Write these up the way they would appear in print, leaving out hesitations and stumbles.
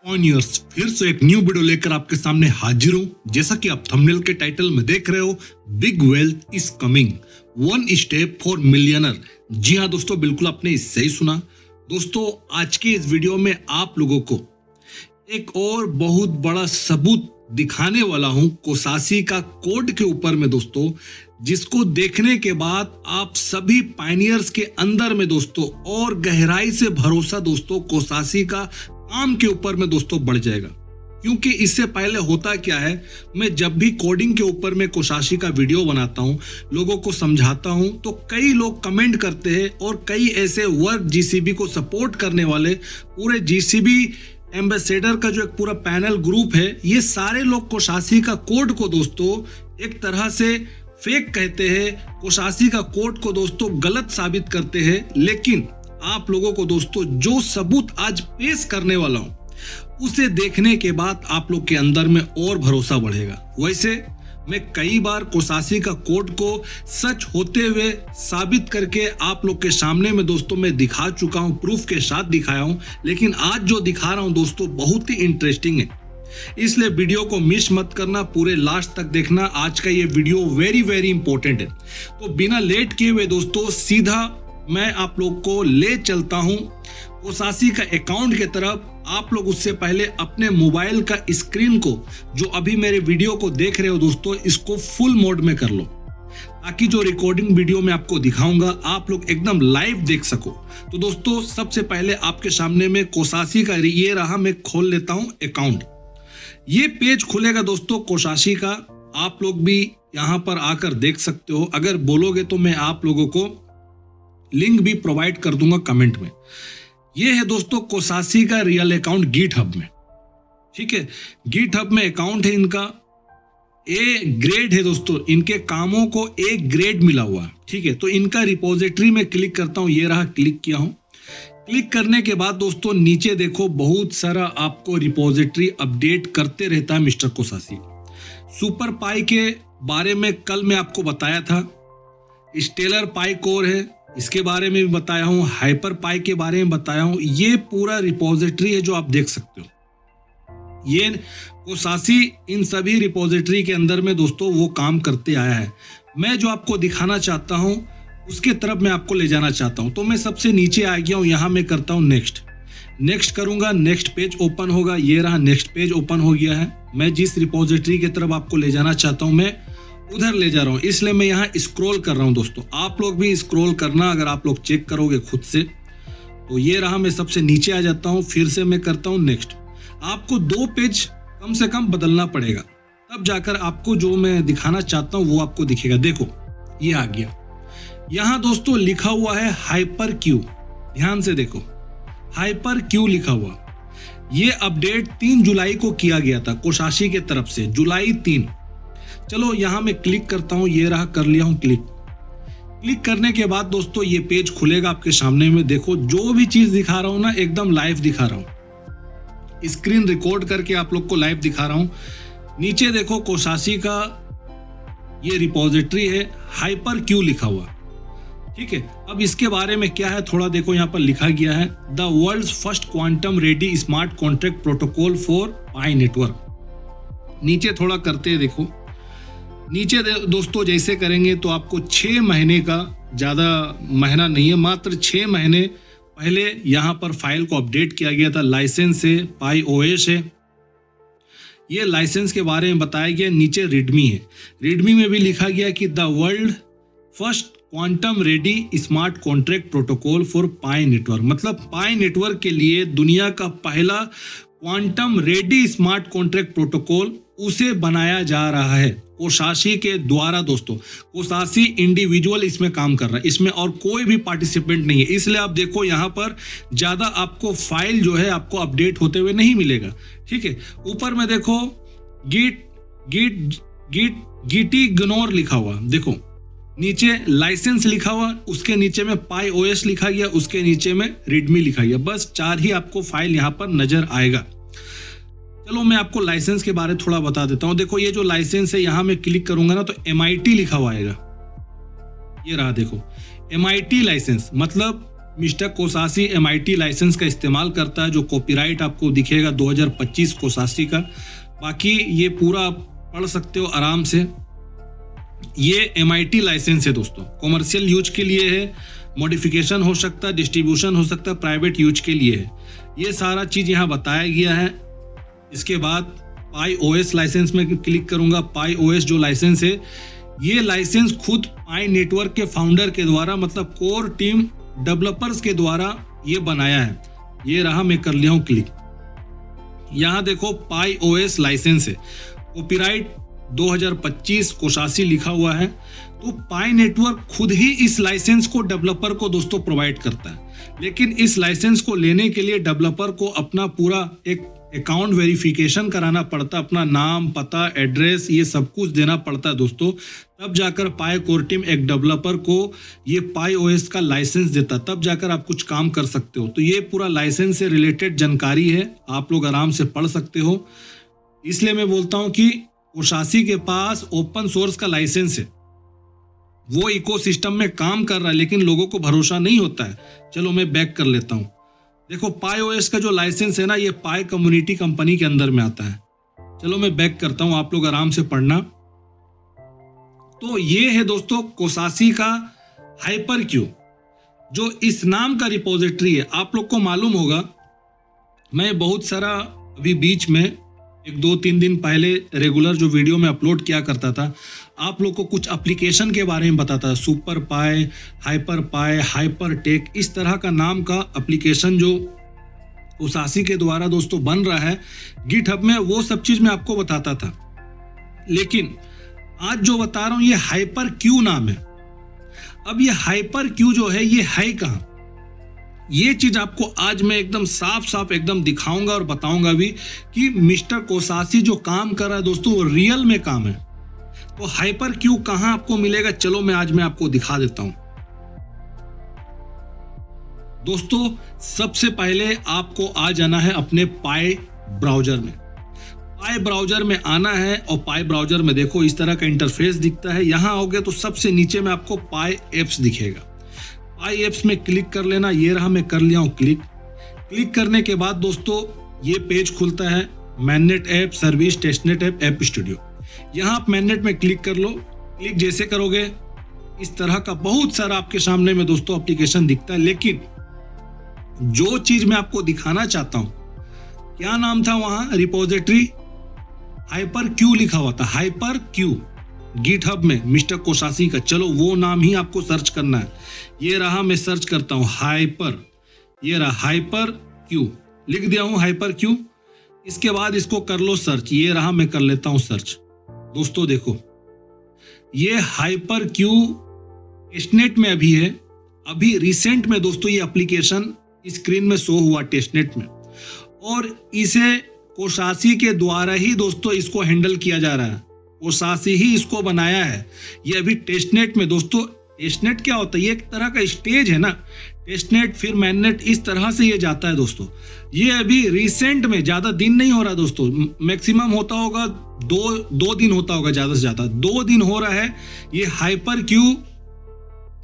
ऑनियर्स फिर से एक न्यू वीडियो लेकर आपके सामने हाजिर हूं। जैसा कि आप थंबनेल के टाइटल में देख रहे हो, big wealth is coming, one step for millionaire. जी हाँ दोस्तों, बिल्कुल आपने सही सुना। दोस्तों आज के इस वीडियो में आप लोगों को एक और बहुत बड़ा सबूत दिखाने वाला हूं कोसासी का कोड के ऊपर में दोस्तों, जिसको देखने के बाद आप सभी पायनियर्स के अंदर में दोस्तों और गहराई से भरोसा दोस्तों कोसासी का काम के ऊपर में दोस्तों बढ़ जाएगा। क्योंकि इससे पहले होता क्या है, मैं जब भी कोडिंग के ऊपर में कोसासी का वीडियो बनाता हूं, लोगों को समझाता हूं, तो कई लोग कमेंट करते हैं और कई ऐसे वर्क जीसीबी को सपोर्ट करने वाले पूरे जीसीबी एम्बेसडर का जो एक पूरा पैनल ग्रुप है, ये सारे लोग कोसासी का कोड को दोस्तों एक तरह से फेक कहते हैं, कोसासी का कोड को दोस्तों गलत साबित करते हैं। लेकिन आप लोगों को दोस्तों जो सबूत आज पेश करने वाला हूं, उसे देखने के बाद आप लोग के अंदर में और भरोसा बढ़ेगा। वैसे मैं कई बार कोसासी का कोड को सच होते हुए साबित करके आप लोग के सामने में दोस्तों मैं दिखा चुका हूं, प्रूफ के साथ दिखाया हूं। लेकिन आज जो दिखा रहा हूं दोस्तों बहुत ही इंटरेस्टिंग है, इसलिए वीडियो को मिस मत करना, पूरे लास्ट तक देखना। आज का ये वीडियो वेरी वेरी इंपॉर्टेंट है। तो बिना लेट किए हुए दोस्तों सीधा मैं आप लोग को ले चलता हूं कोसासी का अकाउंट के तरफ। आप लोग उससे पहले अपने मोबाइल का स्क्रीन को, जो अभी मेरे वीडियो को देख रहे हो दोस्तों, इसको फुल मोड में कर लो, ताकि जो रिकॉर्डिंग वीडियो में आपको दिखाऊंगा आप लोग एकदम लाइव देख सको। तो दोस्तों सबसे पहले आपके सामने में कोसासी का ये रहा, मैं खोल लेता हूं अकाउंट। ये पेज खुलेगा दोस्तों कोसासी का, आप लोग भी यहां पर आकर देख सकते हो। अगर बोलोगे तो मैं आप लोगों को लिंक भी प्रोवाइड कर दूंगा कमेंट में। ये है दोस्तों कोसासी का रियल अकाउंट गिटहब में, ठीक है। गिटहब में अकाउंट है इनका, ए ग्रेड है दोस्तों, इनके कामों को ए ग्रेड मिला हुआ, ठीक है। तो इनका रिपोजिटरी में क्लिक करता हूं, ये रहा, क्लिक किया हूं। क्लिक करने के बाद दोस्तों नीचे देखो बहुत सारा आपको रिपोजिटरी अपडेट करते रहता है मिस्टर कोसासी। सुपर पाई के बारे में कल मैं आपको बताया था, स्टेलर पाई कोर है, इसके बारे में भी बताया हूं, हाइपर पाई के बारे में बताया हूं। ये पूरा रिपोजिटरी है जो आप देख सकते हो। ये कोसासी इन सभी रिपोजिटरी के अंदर में दोस्तों वो काम करते आया है। मैं जो आपको दिखाना चाहता हूं उसके तरफ मैं आपको ले जाना चाहता हूं। तो मैं सबसे नीचे आ गया हूं, यहां मैं करता हूं नेक्स्ट करूंगा, नेक्स्ट पेज ओपन होगा। ये रहा, नेक्स्ट पेज ओपन हो गया है। मैं जिस रिपोजिटरी की तरफ आपको ले जाना चाहता हूं मैं उधर ले जा रहा हूं, इसलिए मैं यहाँ स्क्रॉल कर रहा हूं दोस्तों। आप लोग भी स्क्रॉल करना, अगर आप लोग चेक करोगे खुद से। तो ये रहा, मैं सबसे नीचे आ जाता हूं, फिर से मैं करता हूं नेक्स्ट। आपको 2 पेज कम से कम बदलना पड़ेगा, तब जाकर आपको जो मैं दिखाना चाहता हूं वो आपको दिखेगा। देखो ये आ गया, यहाँ दोस्तों लिखा हुआ है हाइपर क्यू, ध्यान से देखो हाइपर क्यू लिखा हुआ। ये अपडेट 3 जुलाई को किया गया था कोसासी के तरफ से, जुलाई 3। चलो यहां मैं क्लिक करता हूं, ये रहा, कर लिया हूं क्लिक करने के बाद दोस्तों ये पेज खुलेगा आपके सामने में। देखो जो भी चीज दिखा रहा हूं ना एकदम लाइव दिखा रहा हूं, स्क्रीन रिकॉर्ड करके आप लोग को लाइव दिखा रहा हूं। नीचे देखो कोसासी का ये रिपोजिटरी है, हाइपर क्यू लिखा हुआ, ठीक है। अब इसके बारे में क्या है थोड़ा देखो, यहाँ पर लिखा गया है the world's first quantum ready smart contract protocol for Pi network. नीचे थोड़ा करते हैं, देखो नीचे दोस्तों जैसे करेंगे तो आपको 6 महीने का, ज़्यादा महीना नहीं है, मात्र 6 महीने पहले यहाँ पर फाइल को अपडेट किया गया था। लाइसेंस है, पाई ओएस है, ये लाइसेंस के बारे में बताया गया। नीचे रीडमी है, रीडमी में भी लिखा गया कि the world first quantum ready smart contract protocol for Pi network, मतलब पाई नेटवर्क के लिए दुनिया का पहला quantum ready smart contract protocol उसे बनाया जा रहा है कोसासी के द्वारा। दोस्तों कोसासी इंडिविजुअल इसमें काम कर रहा है, इसमें और कोई भी पार्टिसिपेंट नहीं है। इसलिए आप देखो यहाँ पर ज्यादा आपको फाइल जो है आपको अपडेट होते हुए नहीं मिलेगा, ठीक है। ऊपर में देखो गिटी ग्नोर लिखा हुआ, देखो नीचे लाइसेंस लिखा हुआ, उसके नीचे में पाई ओएस लिखा गया, उसके नीचे में रीडमी लिखा गया। बस 4 ही आपको फाइल यहाँ पर नजर आएगा। चलो मैं आपको लाइसेंस के बारे में थोड़ा बता देता हूं। देखो ये जो लाइसेंस है, यहां मैं क्लिक करूंगा ना तो MIT लिखा हुआ आएगा, ये रहा देखो MIT लाइसेंस, मतलब मिस्टर कोसासी MIT लाइसेंस का इस्तेमाल करता है, जो कॉपीराइट आपको दिखेगा 2025 कोसासी का। बाकी ये पूरा पढ़ सकते हो आराम से। ये MIT लाइसेंस है दोस्तों, कॉमर्शियल यूज के लिए है, मॉडिफिकेशन हो सकता है, डिस्ट्रीब्यूशन हो सकता है, प्राइवेट यूज के लिए है। ये सारा चीज़ यहाँ बताया गया है। इसके बाद PyOS लाइसेंस में क्लिक करूँगा। PyOS जो लाइसेंस है, ये लाइसेंस खुद पाई नेटवर्क के फाउंडर के द्वारा, मतलब कोर टीम डेवलपर्स के द्वारा ये बनाया है। ये रहा, मैं कर लिया हूँ क्लिक। यहाँ देखो PyOS लाइसेंस है, कॉपीराइट 2025 कोसासी लिखा हुआ है। तो पाई नेटवर्क खुद ही इस लाइसेंस को डेवलपर को दोस्तों प्रोवाइड करता है, लेकिन इस लाइसेंस को लेने के लिए डेवलपर को अपना पूरा एक अकाउंट वेरिफिकेशन कराना पड़ता, अपना नाम, पता, एड्रेस, ये सब कुछ देना पड़ता है दोस्तों। तब जाकर पाई कोर टीम एक डेवलपर को ये PyOS का लाइसेंस देता, तब जाकर आप कुछ काम कर सकते हो। तो ये पूरा लाइसेंस से रिलेटेड जानकारी है, आप लोग आराम से पढ़ सकते हो। इसलिए मैं बोलता हूँ कि कोसासी के पास ओपन सोर्स का लाइसेंस है, वो इकोसिस्टम में काम कर रहा है, लेकिन लोगों को भरोसा नहीं होता है। चलो मैं बैक कर लेता हूँ। देखो PyOS का जो लाइसेंस है ना, ये पाई कम्युनिटी कंपनी के अंदर में आता है। चलो मैं बैक करता हूँ, आप लोग आराम से पढ़ना। तो ये है दोस्तों कोसासी का HyperQ, जो इस नाम का रिपोजिटरी है। आप लोग को मालूम होगा, मैं बहुत सारा अभी बीच में 1-2-3 दिन पहले रेगुलर जो वीडियो में अपलोड किया करता था, आप लोग को कुछ एप्लीकेशन के बारे में बताता था। सुपर पाई, हाइपर पाई, हाइपर टेक, इस तरह का नाम का एप्लीकेशन जो कोसासी के द्वारा दोस्तों बन रहा है गिटहब में, वो सब चीज़ मैं आपको बताता था। लेकिन आज जो बता रहा हूँ ये HyperQ नाम है। अब ये HyperQ जो है, ये है कहाँ, ये चीज आपको आज मैं एकदम साफ साफ एकदम दिखाऊंगा और बताऊंगा भी कि मिस्टर कोसासी जो काम कर रहा है दोस्तों, वो रियल में काम है। तो HyperQ कहां आपको मिलेगा, चलो मैं आज आपको दिखा देता हूं। दोस्तों सबसे पहले आपको आ जाना है अपने पाई ब्राउजर में। पाई ब्राउजर में आना है और पाई ब्राउजर में देखो इस तरह का इंटरफेस दिखता है। यहां आओगे तो सबसे नीचे में आपको पाई एप्स दिखेगा। पाई एप्स में क्लिक कर लेना। ये रहा, मैं कर लिया हूं क्लिक। क्लिक करने के बाद दोस्तों ये पेज खुलता है, mainnet app, service, testnet app, app studio. यहाँ आप मैननेट में क्लिक कर लो। क्लिक जैसे करोगे इस तरह का बहुत सारा आपके सामने में दोस्तों एप्लीकेशन दिखता है। लेकिन जो चीज मैं आपको दिखाना चाहता हूं, क्या नाम था वहां रिपोजिटरी, HyperQ लिखा हुआ था। HyperQ गिटहब में मिस्टर कोसासी का। चलो वो नाम ही आपको सर्च करना है। ये रहा, मैं सर्च करता हूं ये रहा HyperQ, लिख दिया हूं HyperQ। इसके बाद इसको कर लो सर्च। ये रहा, मैं कर लेता हूं सर्च। दोस्तों देखो ये HyperQ टेस्टनेट में अभी है, अभी रिसेंट में दोस्तों ये एप्लीकेशन स्क्रीन में शो हुआ टेस्टनेट में, और इसे कोसासी के द्वारा ही दोस्तों इसको हैंडल किया जा रहा है। कोसासी ही इसको बनाया है। ये अभी टेस्टनेट में दोस्तों, टेस्टनेट क्या होता है, ये एक तरह का स्टेज है ना, टेस्टनेट फिर मैननेट, इस तरह से ये जाता है दोस्तों। ये अभी रिसेंट में, ज्यादा दिन नहीं हो रहा दोस्तों, मैक्सिमम होता होगा दो दिन होता होगा, ज्यादा से ज्यादा 2 दिन हो रहा है। ये HyperQ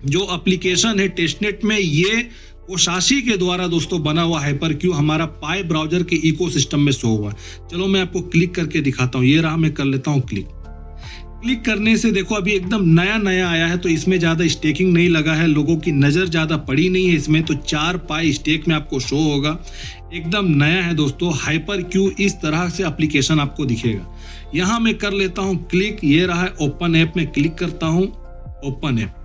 जो एप्लीकेशन है टेस्टनेट में, ये कोसासी के द्वारा दोस्तों बना हुआ HyperQ हमारा पाई ब्राउजर के इकोसिस्टम में शो हुआ। चलो मैं आपको क्लिक करके दिखाता हूँ। ये रहा, मैं कर लेता हूँ क्लिक। क्लिक करने से देखो अभी एकदम नया नया आया है, तो इसमें ज़्यादा स्टेकिंग नहीं लगा है, लोगों की नज़र ज़्यादा पड़ी नहीं है इसमें, तो 4 पाई स्टेक में आपको शो होगा। एकदम नया है दोस्तों HyperQ, इस तरह से एप्लीकेशन आपको दिखेगा। यहाँ मैं कर लेता हूँ क्लिक। ये रहा है ओपन ऐप में, क्लिक करता हूँ ओपन ऐप।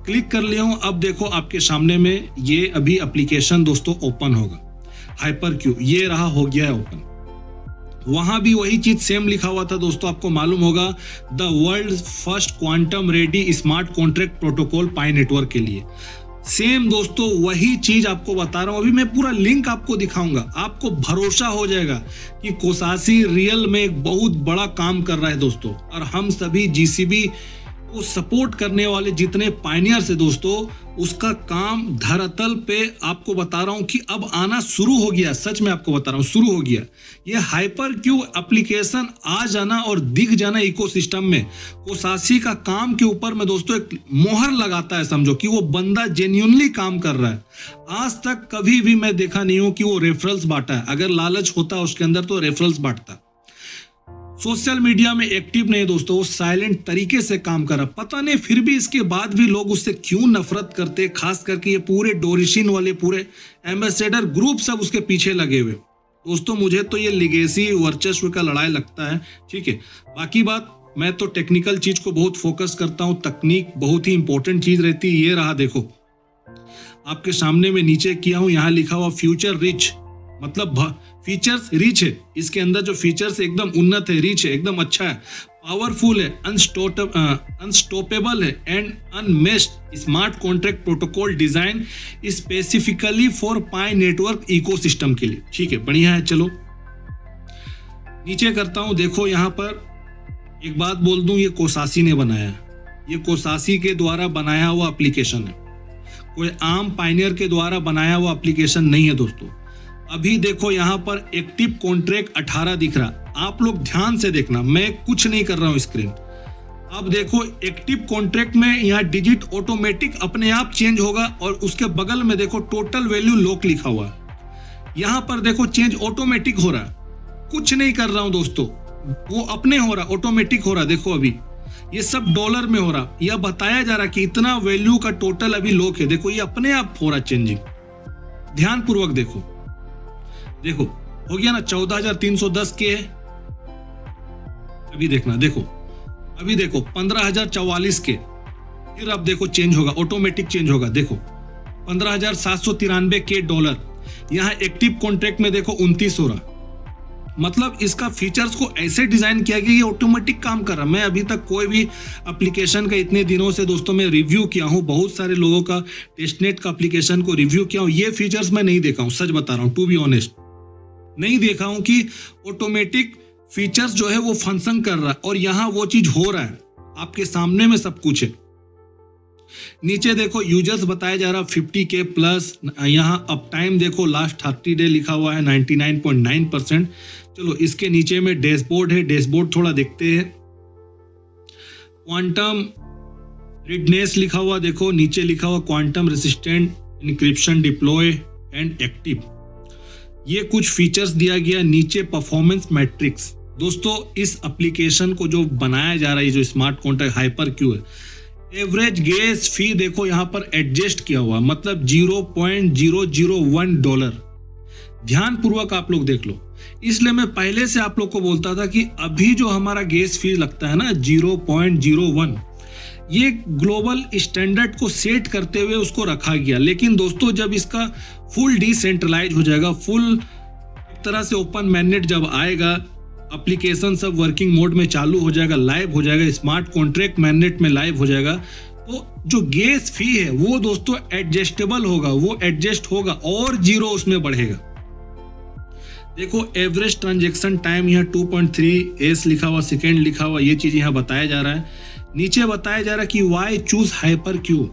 क्लिक कर लिया हूँ। अब देखो आपके सामने में ये अभी एप्लीकेशन दोस्तों ओपन होगा HyperQ। ये रहा, हो गया है ओपन। वहां भी वही चीज सेम लिखा हुआ था दोस्तों, आपको मालूम होगा, the world first quantum ready smart contract protocol pi network के लिए। सेम दोस्तों वही चीज आपको बता रहा हूं। अभी मैं पूरा लिंक आपको दिखाऊंगा, आपको भरोसा हो जाएगा कि कोसासी रियल में एक बहुत बड़ा काम कर रहा है दोस्तों। और हम सभी GCB को सपोर्ट करने वाले जितने पायनियर्स है दोस्तों, उसका काम धरातल पे आपको बता रहा हूं कि अब आना शुरू हो गया। सच में आपको बता रहा हूं शुरू हो गया। ये हाइपर क्यू एप्लीकेशन आ जाना और दिख जाना इकोसिस्टम में कोसासी का काम के ऊपर में दोस्तों एक मोहर लगाता है। समझो कि वो बंदा जेन्युइनली काम कर रहा है। आज तक कभी भी मैं देखा नहीं हूं कि वो रेफरल्स बांटा है। अगर लालच होता उसके अंदर तो रेफरल्स बांटता। सोशल मीडिया में एक्टिव नहीं दोस्तों, वो साइलेंट तरीके से काम कर रहा। पता नहीं फिर भी इसके बाद भी लोग उससे क्यों नफरत करते, खास करके ये पूरे डोरिशिन वाले पूरे एम्बेसडर ग्रुप सब उसके पीछे लगे हुए। दोस्तों मुझे तो ये लिगेसी वर्चस्व का लड़ाई लगता है। ठीक है, बाकी बात मैं तो टेक्निकल चीज को बहुत फोकस करता हूँ। तकनीक बहुत ही इंपॉर्टेंट चीज रहती है। ये रहा देखो, आपके सामने में नीचे किया हूं, यहाँ लिखा हुआ फ्यूचर रिच, मतलब फीचर्स रिच है। इसके अंदर जो फीचर्स एकदम उन्नत है, रिच है, एकदम अच्छा है, पावरफुल है, अनस्टॉपेबल है and unmatched smart contract protocol design specifically for Pi network ecosystem के लिए। ठीक है, बढ़िया है। चलो नीचे करता हूं। देखो यहाँ पर एक बात बोल दूं, ये कोसासी ने बनाया है। ये कोसासी के द्वारा बनाया हुआ एप्लीकेशन है, कोई आम पायनियर के द्वारा बनाया हुआ एप्लीकेशन नहीं है दोस्तों। अभी देखो यहाँ पर एक्टिव कॉन्ट्रैक्ट 18 दिख रहा। आप लोग ध्यान से देखना, मैं कुछ नहीं कर रहा हूँ स्क्रीन। अब देखो एक्टिव कॉन्ट्रैक्ट में यहाँ डिजिट ऑटोमेटिक अपने आप चेंज होगा और उसके बगल में देखो टोटल वैल्यू लॉक लिखा हुआ है। यहाँ पर देखो चेंज ऑटोमेटिक हो रहा है, कुछ नहीं कर रहा हूँ दोस्तों, वो अपने हो रहा, ऑटोमेटिक हो रहा। देखो अभी ये सब डॉलर में हो रहा। यह बताया जा रहा कि इतना वैल्यू का टोटल अभी लॉक है। देखो ये अपने आप हो रहा चेंजिंग। ध्यान पूर्वक देखो, देखो हो गया ना, 14,310 के है। अभी देखना, देखो अभी देखो 15,044 के। फिर अब देखो चेंज होगा, ऑटोमेटिक चेंज होगा। देखो 15,793 के डॉलर। यहाँ एक्टिव कॉन्ट्रैक्ट में देखो 29 हो रहा। मतलब इसका फीचर्स को ऐसे डिजाइन किया गया, ये ऑटोमेटिक काम कर रहा। मैं अभी तक कोई भी एप्लीकेशन का इतने दिनों से दोस्तों मैं रिव्यू किया हूँ, बहुत सारे लोगों का टेस्टनेट का एप्लीकेशन को रिव्यू किया हूँ, ये फीचर्स मैं नहीं देखा हूँ। सच बता रहा हूँ, टू बी ऑनेस्ट नहीं देखा हूं कि ऑटोमेटिक फीचर्स जो है वो फंक्शन कर रहा है। और यहां वो चीज हो रहा है, आपके सामने में सब कुछ है। नीचे देखो यूजर्स बताया जा रहा 50 के प्लस। यहां अप टाइम देखो लास्ट 30 डे लिखा हुआ है 99.9%। चलो इसके नीचे में डैशबोर्ड है, डैशबोर्ड थोड़ा देखते हैं। क्वांटम रिडनेस लिखा हुआ, देखो नीचे लिखा हुआ quantum resistant encryption deploy and active. ये कुछ फीचर्स दिया गया। नीचे परफॉर्मेंस मैट्रिक्स। दोस्तों इस एप्लीकेशन को जो बनाया जा रहा है, जो स्मार्ट कॉन्ट्रैक्ट हाइपर क्यू है, एवरेज गैस फी देखो यहाँ पर एडजस्ट किया हुआ, मतलब 0.001 डॉलर। ध्यान पूर्वक आप लोग देख लो। इसलिए मैं पहले से आप लोग को बोलता था कि अभी जो हमारा गैस फी लगता है ना 0.01, ये ग्लोबल स्टैंडर्ड को सेट करते हुए उसको रखा गया। लेकिन दोस्तों जब इसका फुल डिसेंट्रलाइज हो जाएगा, फुल एक तरह से ओपन मैनेट जब आएगा, एप्लीकेशन सब वर्किंग मोड में चालू हो जाएगा, लाइव हो जाएगा, स्मार्ट कॉन्ट्रैक्ट मैनेट में लाइव हो जाएगा, तो जो गैस फी है वो दोस्तों एडजस्टेबल होगा, वो एडजस्ट होगा और जीरो उसमें बढ़ेगा। देखो एवरेज ट्रांजेक्शन टाइम यहाँ 2.3 लिखा हुआ, सेकेंड लिखा हुआ, ये चीज यहाँ बताया जा रहा है। नीचे बताया जा रहा है कि वाई चूज हाइपर क्यू,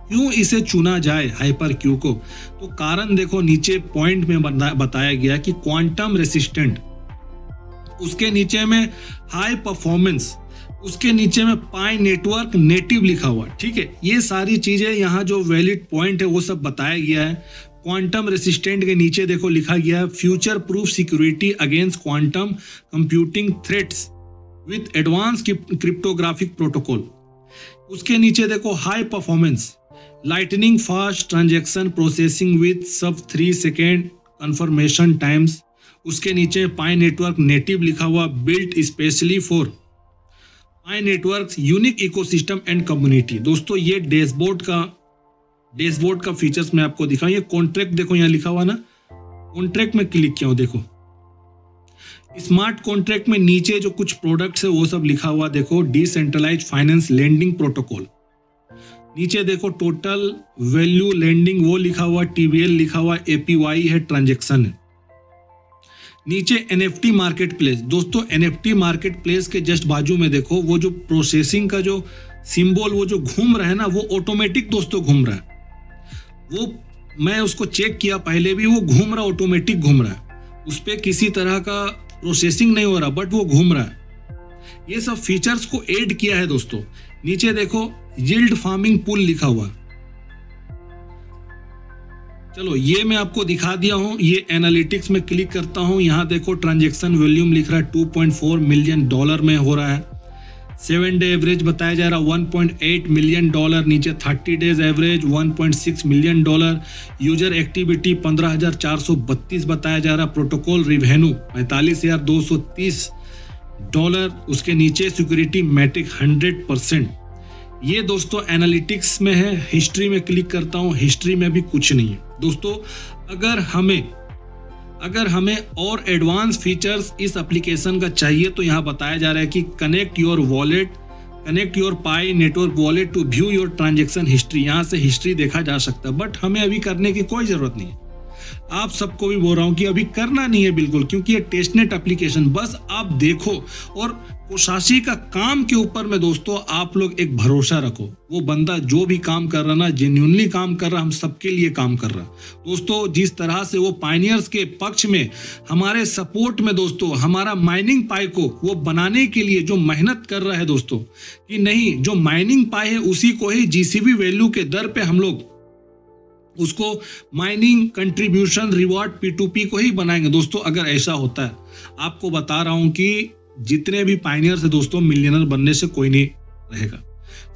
क्यों इसे चुना जाए हाइपर क्यू को। तो कारण देखो नीचे पॉइंट में बताया गया कि क्वांटम रेसिस्टेंट, उसके नीचे में हाई परफॉर्मेंस, उसके नीचे में पाई नेटवर्क नेटिव लिखा हुआ। ठीक है, ये सारी चीजें यहाँ जो वैलिड पॉइंट है वो सब बताया गया है। क्वांटम रेसिस्टेंट के नीचे देखो लिखा गया है future proof security against quantum computing threats with advance cryptographic protocol. उसके नीचे देखो high performance, lightning fast transaction processing with सब 3 सेकेंड कंफर्मेशन टाइम्स। उसके नीचे पाई नेटवर्क नेटिव लिखा हुआ, built specially for Pi network unique ecosystem and community. दोस्तों ये डैशबोर्ड का फीचर्स मैं आपको दिखाऊं। ये कॉन्ट्रैक्ट देखो यहाँ लिखा हुआ ना, कॉन्ट्रैक्ट में क्लिक किया हूं, देखो स्मार्ट कॉन्ट्रैक्ट में नीचे जो कुछ प्रोडक्ट्स है वो सब लिखा हुआ, देखो डिसेंट्रलाइज फाइनेंस लेंडिंग प्रोटोकॉल। नीचे देखो टोटल वैल्यू लेंडिंग वो लिखा हुआ, TVL लिखा हुआ, APY है, ट्रांजेक्शन है। नीचे NFT मार्केट प्लेस। दोस्तों NFT मार्केट प्लेस के जस्ट बाजू में देखो वो जो प्रोसेसिंग का जो सिंबल वो जो घूम रहा है ना, वो ऑटोमेटिक दोस्तों घूम रहा है। वो मैं उसको चेक किया पहले भी, वो घूम रहा, ऑटोमेटिक घूम रहा है, उस पर किसी तरह का प्रोसेसिंग नहीं हो रहा, बट वो घूम रहा है। ये सब फीचर्स को ऐड किया है दोस्तों। नीचे देखो यील्ड फार्मिंग पूल लिखा हुआ। चलो ये मैं आपको दिखा दिया हूं। ये एनालिटिक्स में क्लिक करता हूं, यहां देखो ट्रांजैक्शन वॉल्यूम लिख रहा है $2.4 मिलियन में हो रहा है। 7 डे एवरेज बताया जा रहा है $1.8 मिलियन, नीचे 30 days average $1.6 million, user activity 15,432 बताया जा रहा, प्रोटोकॉल रिवेन्यू $45,230, उसके नीचे सिक्योरिटी मैट्रिक 100%। ये दोस्तों एनालिटिक्स में है। हिस्ट्री में क्लिक करता हूं, हिस्ट्री में भी कुछ नहीं है दोस्तों। अगर हमें और एडवांस फीचर्स इस एप्लीकेशन का चाहिए तो यहाँ बताया जा रहा है कि connect your Pi network wallet to view your transaction history. यहाँ से हिस्ट्री देखा जा सकता है, बट हमें अभी करने की कोई जरूरत नहीं है। आप सबको भी बोल रहा हूँ कि अभी करना नहीं है बिल्कुल, क्योंकि ये टेस्टनेट एप्लीकेशन बस आप देखो और कोशाशी का काम के ऊपर में दोस्तों आप लोग एक भरोसा रखो। वो बंदा जो भी काम कर रहा ना, जेन्युइनली काम कर रहा, हम सबके लिए काम कर रहा दोस्तों। जिस तरह से वो पायनियर्स के पक्ष में हमारे सपोर्ट में दोस्तों, हमारा माइनिंग पाई को वो बनाने के लिए जो मेहनत कर रहा है दोस्तों, कि नहीं जो माइनिंग पाई है उसी को ही जीसीबी वैल्यू के दर पे हम लोग उसको माइनिंग कंट्रीब्यूशन रिवॉर्ड P2P को ही बनाएंगे दोस्तों। अगर ऐसा होता है, आपको बता रहा हूं कि जितने भी पायनियर्स है दोस्तों, मिलियनर बनने से कोई नहीं रहेगा।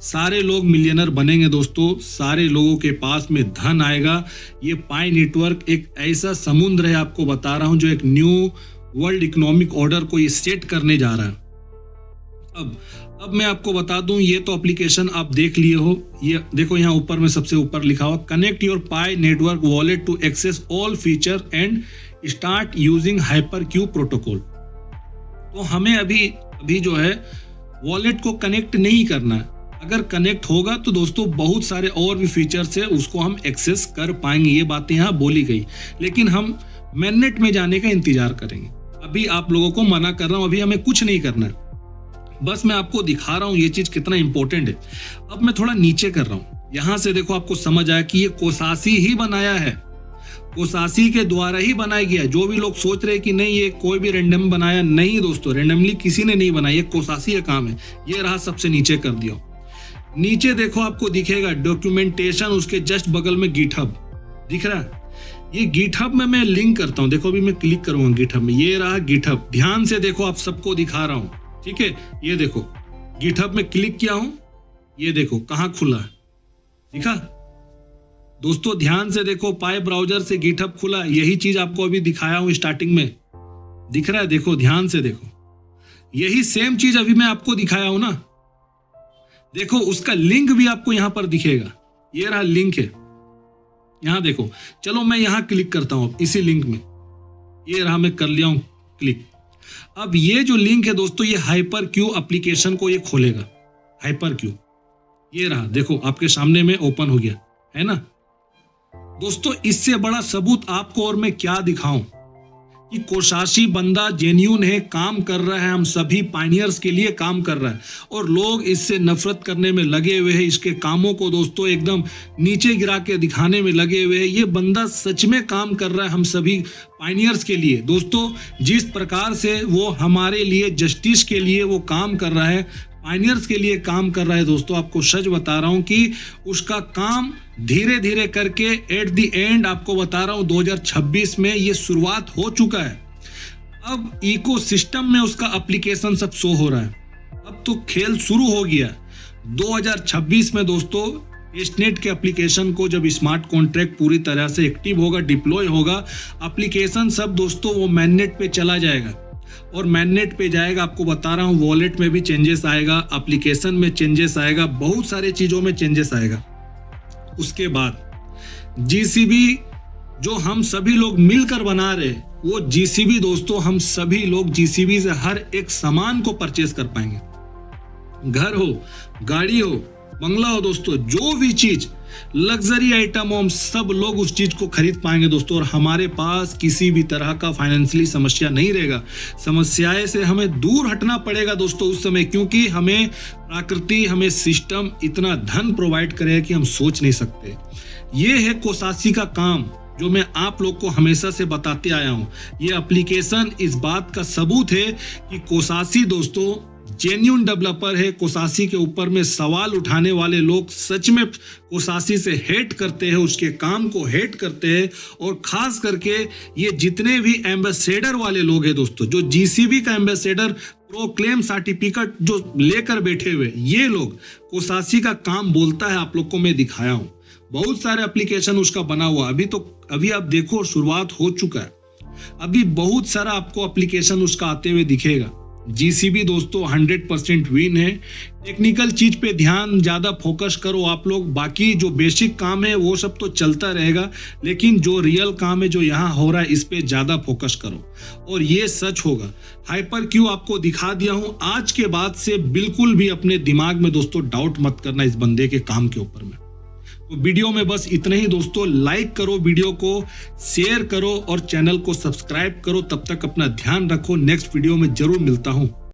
सारे लोग मिलियनर बनेंगे दोस्तों, सारे लोगों के पास में धन आएगा। ये पाई नेटवर्क एक ऐसा समुद्र है, आपको बता रहा हूं, जो एक न्यू वर्ल्ड इकोनॉमिक ऑर्डर को ये सेट करने जा रहा है। अब मैं आपको बता दूं, ये तो एप्लीकेशन आप देख लिए हो। ये देखो यहाँ ऊपर में सबसे ऊपर लिखा हुआ connect your Pi network wallet to access all feature and start using HyperQ protocol. तो हमें अभी जो है वॉलेट को कनेक्ट नहीं करना है। अगर कनेक्ट होगा तो दोस्तों बहुत सारे और भी फीचर्स है, उसको हम एक्सेस कर पाएंगे। ये बातें यहाँ बोली गई, लेकिन हम मैननेट में जाने का इंतजार करेंगे। अभी आप लोगों को मना कर रहा हूँ, अभी हमें कुछ नहीं करना है, बस मैं आपको दिखा रहा हूं ये चीज कितना इंपॉर्टेंट है। अब मैं थोड़ा नीचे कर रहा हूं, यहां से देखो आपको समझ आया कि ये कोशाशी ही बनाया है, कोशाशी के द्वारा ही बनाया गया। जो भी लोग सोच रहे कि नहीं ये कोई भी रैंडम बनाया, नहीं दोस्तों, रैंडमली किसी ने नहीं बनाया, ये कोशाशी का काम है। ये रहा सबसे नीचे कर दिया। नीचे देखो आपको दिखेगा डॉक्यूमेंटेशन, उसके जस्ट बगल में गिटहब दिख रहा है। ये गिटहब में मैं लिंक करता हूं, देखो अभी मैं क्लिक करूंगा गिटहब में, ये रहा गिटहब। ध्यान से देखो, आप सबको दिखा रहा हूं, ठीक है। ये देखो गिटहब में क्लिक किया हूं, ये देखो कहां खुला है, दिखा दोस्तों। ध्यान से देखो, पाई ब्राउजर से गिटहब खुला। यही चीज आपको अभी दिखाया हूं स्टार्टिंग में, दिख रहा है, देखो ध्यान से देखो। यही सेम चीज अभी मैं आपको दिखाया हूं ना, देखो उसका लिंक भी आपको यहां पर दिखेगा। ये रहा लिंक है, यहां देखो। चलो मैं यहां क्लिक करता हूं इसी लिंक में, ये रहा, मैं कर लिया हूं क्लिक। अब ये जो लिंक है दोस्तों, ये हाइपरक्यू एप्लीकेशन को ये खोलेगा। हाइपरक्यू ये रहा, देखो आपके सामने में ओपन हो गया है ना दोस्तों। इससे बड़ा सबूत आपको और मैं क्या दिखाऊं कि कोशाशी बंदा जेन्युइन है, काम कर रहा है, हम सभी पायनियर्स के लिए काम कर रहा है, और लोग इससे नफरत करने में लगे हुए हैं। इसके कामों को दोस्तों एकदम नीचे गिरा के दिखाने में लगे हुए हैं। ये बंदा सच में काम कर रहा है हम सभी पायनियर्स के लिए दोस्तों। जिस प्रकार से वो हमारे लिए जस्टिस के लिए वो काम कर रहा है, पायनियर्स के लिए काम कर रहा है दोस्तों, आपको सच बता रहा हूं कि उसका काम धीरे धीरे करके एट द एंड आपको बता रहा हूं 2026 में ये शुरुआत हो चुका है। अब इकोसिस्टम में उसका एप्लीकेशन सब शो हो रहा है, अब तो खेल शुरू हो गया। 2026 में दोस्तों टेस्टनेट के एप्लीकेशन को जब स्मार्ट कॉन्ट्रैक्ट पूरी तरह से एक्टिव होगा, डिप्लॉय होगा, एप्लीकेशन सब दोस्तों वो मैननेट पे चला जाएगा। और मैननेट पे जाएगा, आपको बता रहा हूँ वॉलेट में भी चेंजेस आएगा, एप्लीकेशन में चेंजेस आएगा, बहुत सारे चीजों में चेंजेस आएगा। उसके बाद जीसीबी जो हम सभी लोग मिलकर बना रहे, वो जीसीबी दोस्तों हम सभी लोग जीसीबी से हर एक सामान को परचेस कर पाएंगे। घर हो, गाड़ी हो, बंगला हो दोस्तों, जो भी चीज लग्जरी आइटम हो, हम सब लोग उस चीज को खरीद पाएंगे दोस्तों। और हमारे पास किसी भी तरह का फाइनेंशियली समस्या नहीं रहेगा। समस्याएं से हमें दूर हटना पड़ेगा दोस्तों उस समय, क्योंकि हमें प्रकृति, हमें सिस्टम इतना धन प्रोवाइड करेगा कि हम सोच नहीं सकते। ये है कोसासी का काम, जो मैं आप लोग को हमेशा से बताते आया हूं। ये एप्लीकेशन इस बात का सबूत है कि कोसासी दोस्तों जेन्युइन डेवलपर है। कोसासी के ऊपर में सवाल उठाने वाले लोग सच में कोसासी से हेट करते हैं, उसके काम को हेट करते हैं। और खास करके ये जितने भी एम्बेसडर वाले लोग हैं दोस्तों, जो जीसीबी का एम्बेसडर प्रोक्लेम सर्टिफिकेट जो लेकर बैठे हुए, ये लोग कोसासी का काम बोलता है, आप लोग को मैं दिखाया हूं। बहुत सारे एप्लीकेशन उसका बना हुआ, अभी आप देखो शुरुआत हो चुका है। अभी बहुत सारा आपको एप्लीकेशन उसका आते हुए दिखेगा। जीसीबी दोस्तों 100% विन है। टेक्निकल चीज पे ध्यान ज्यादा फोकस करो आप लोग, बाकी जो बेसिक काम है वो सब तो चलता रहेगा, लेकिन जो रियल काम है जो यहाँ हो रहा है इस पे ज्यादा फोकस करो और ये सच होगा। हाइपर क्यू आपको दिखा दिया हूं। आज के बाद से बिल्कुल भी अपने दिमाग में दोस्तों डाउट मत करना इस बंदे के काम के ऊपर में। तो वीडियो में बस इतना ही दोस्तों। लाइक करो, वीडियो को शेयर करो और चैनल को सब्सक्राइब करो। तब तक अपना ध्यान रखो। नेक्स्ट वीडियो में जरूर मिलता हूं।